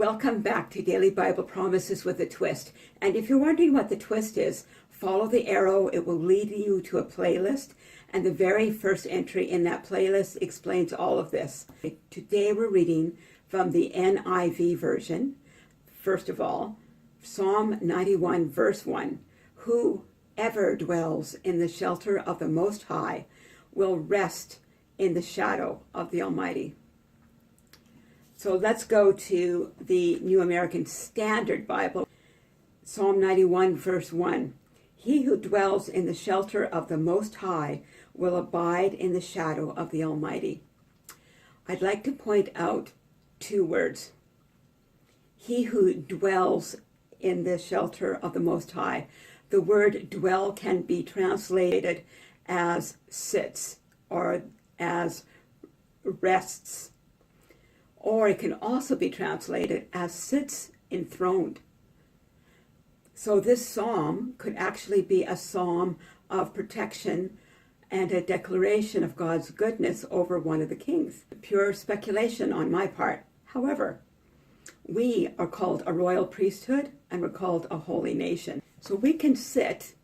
Welcome back to Daily Bible Promises with a Twist. And if you're wondering what the twist is, follow the arrow. It will lead you to a playlist. And the very first entry in that playlist explains all of this. Today we're reading from the NIV version. First of all, Psalm 91 verse 1. Whoever dwells in the shelter of the Most High will rest in the shadow of the Almighty. So let's go to the New American Standard Bible. Psalm 91 verse 1. He who dwells in the shelter of the Most High will abide in the shadow of the Almighty. I'd like to point out two words. He who dwells in the shelter of the Most High. The word dwell can be translated as sits or as rests. Or it can also be translated as sits enthroned. So this psalm could actually be a psalm of protection and a declaration of God's goodness over one of the kings. Pure speculation on my part. However, we are called a royal priesthood and we're called a holy nation. So we can sit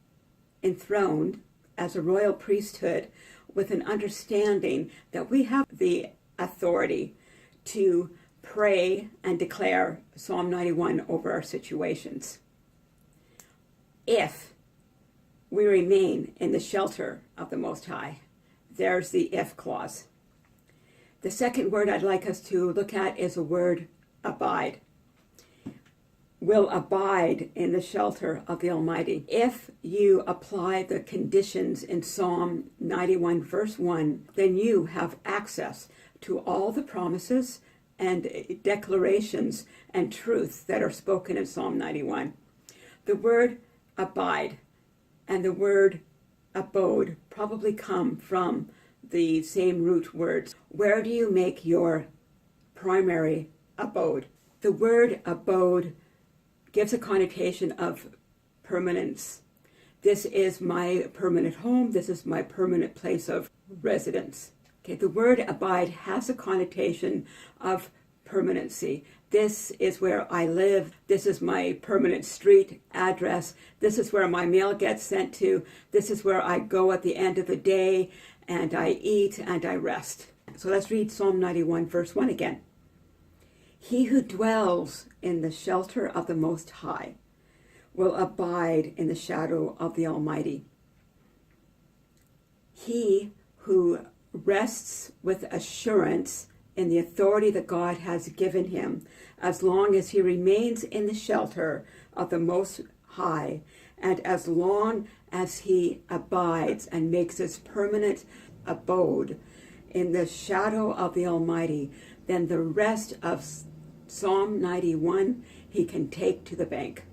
enthroned as a royal priesthood with an understanding that we have the authority to pray and declare Psalm 91 over our situations. If we remain in the shelter of the Most High, there's the if clause. The second word I'd like us to look at is the word abide. Will abide in the shelter of the Almighty. If you apply the conditions in Psalm 91 verse 1, then you have access to all the promises and declarations and truth that are spoken in Psalm 91. The word abide and the word abode probably come from the same root words. Where do you make your primary abode? The word abode gives a connotation of permanence. This is my permanent home. This is my permanent place of residence. Okay, the word abide has a connotation of permanency. This is where I live. This is my permanent street address. This is where my mail gets sent to. This is where I go at the end of the day and I eat and I rest. So let's read Psalm 91 verse 1 again. He who dwells in the shelter of the Most High will abide in the shadow of the Almighty. He who rests with assurance in the authority that God has given him, as long as he remains in the shelter of the Most High, and as long as he abides and makes his permanent abode in the shadow of the Almighty, then the rest of Psalm 91 he can take to the bank.